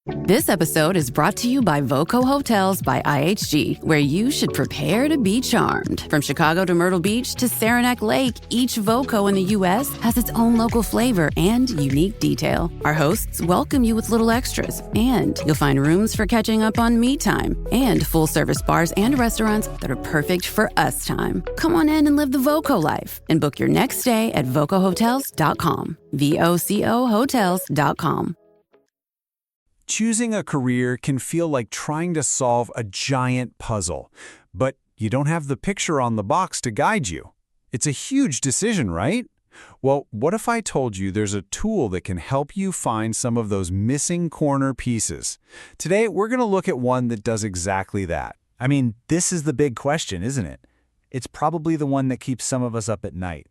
This episode is brought to you by Voco Hotels by IHG, where you should prepare to be charmed. From Chicago to Myrtle Beach to Saranac Lake, each Voco in the U.S. has its own local flavor and unique detail. Our hosts welcome you with little extras, and you'll find rooms for catching up on me time and full-service bars and restaurants that are perfect for us time. Come on in and live the Voco life and book your next stay at VocoHotels.com. VOCO Hotels.com. Choosing a career can feel like trying to solve a giant puzzle, but you don't have the picture on the box to guide you. It's a huge decision, right? Well, what if I told you there's a tool that can help you find some of those missing corner pieces? Today, we're going to look at one that does exactly that. I mean, this is the big question, isn't it? It's probably the one that keeps some of us up at night.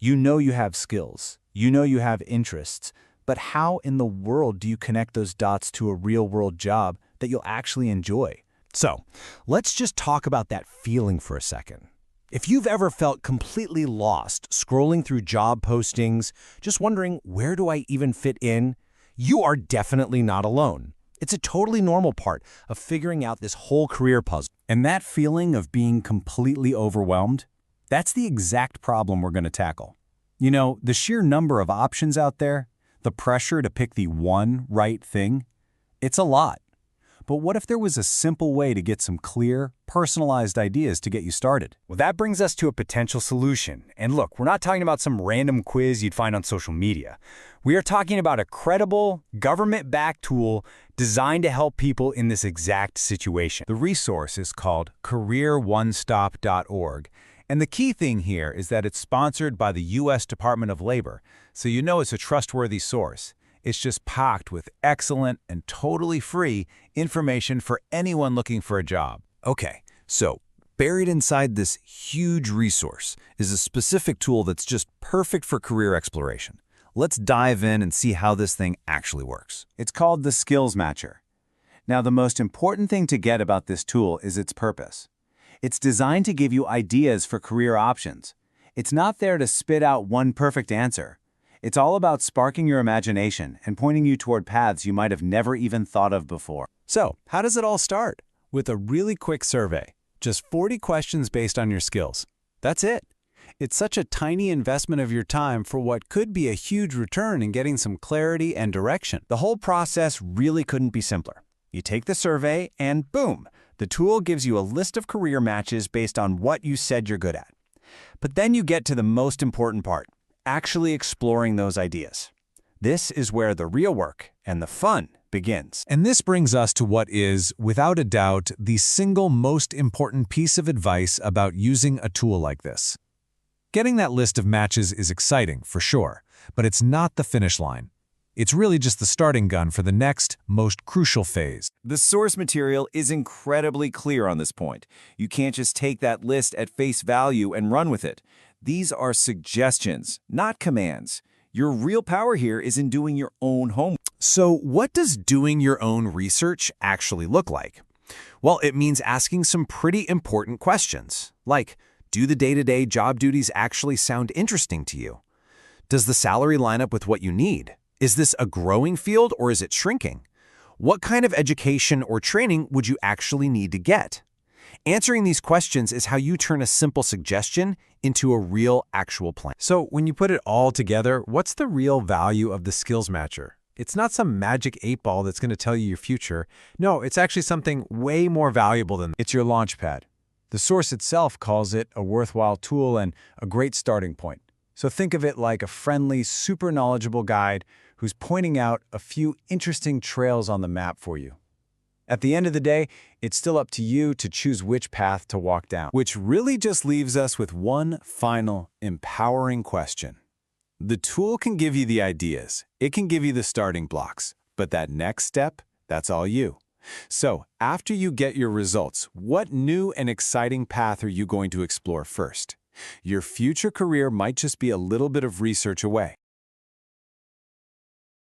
You know you have skills. You know you have interests. But how in the world do you connect those dots to a real-world job that you'll actually enjoy? So, let's just talk about that feeling for a second. If you've ever felt completely lost scrolling through job postings, just wondering, where do I even fit in? You are definitely not alone. It's a totally normal part of figuring out this whole career puzzle. And that feeling of being completely overwhelmed, that's the exact problem we're going to tackle. You know, the sheer number of options out there, the pressure to pick the one right thing, it's a lot. But what if there was a simple way to get some clear, personalized ideas to get you started? Well, that brings us to a potential solution. And look, we're not talking about some random quiz you'd find on social media. We are talking about a credible, government-backed tool designed to help people in this exact situation. The resource is called CareerOneStop.org. And the key thing here is that it's sponsored by the U.S. Department of Labor, so you know it's a trustworthy source. It's just packed with excellent and totally free information for anyone looking for a job. Okay, so buried inside this huge resource is a specific tool that's just perfect for career exploration. Let's dive in and see how this thing actually works. It's called the Skills Matcher. Now, the most important thing to get about this tool is its purpose. It's designed to give you ideas for career options. It's not there to spit out one perfect answer. It's all about sparking your imagination and pointing you toward paths you might have never even thought of before. So, how does it all start? With a really quick survey. Just 40 questions based on your skills. That's it. It's such a tiny investment of your time for what could be a huge return in getting some clarity and direction. The whole process really couldn't be simpler. You take the survey and boom! The tool gives you a list of career matches based on what you said you're good at. But then you get to the most important part, actually exploring those ideas. This is where the real work and the fun begins. And this brings us to what is, without a doubt, the single most important piece of advice about using a tool like this. Getting that list of matches is exciting, for sure, but it's not the finish line. It's really just the starting gun for the next, most crucial phase. The source material is incredibly clear on this point. You can't just take that list at face value and run with it. These are suggestions, not commands. Your real power here is in doing your own homework. So what does doing your own research actually look like? Well, it means asking some pretty important questions, like, do the day-to-day job duties actually sound interesting to you? Does the salary line up with what you need? Is this a growing field or is it shrinking? What kind of education or training would you actually need to get? Answering these questions is how you turn a simple suggestion into a real, actual plan. So when you put it all together, what's the real value of the Skills Matcher? It's not some magic 8-ball that's going to tell you your future. No, it's actually something way more valuable than that. It's your launch pad. The source itself calls it a worthwhile tool and a great starting point. So think of it like a friendly, super knowledgeable guide who's pointing out a few interesting trails on the map for you. At the end of the day, it's still up to you to choose which path to walk down. Which really just leaves us with one final, empowering question. The tool can give you the ideas, it can give you the starting blocks, but that next step, that's all you. So, after you get your results, what new and exciting path are you going to explore first? Your future career might just be a little bit of research away.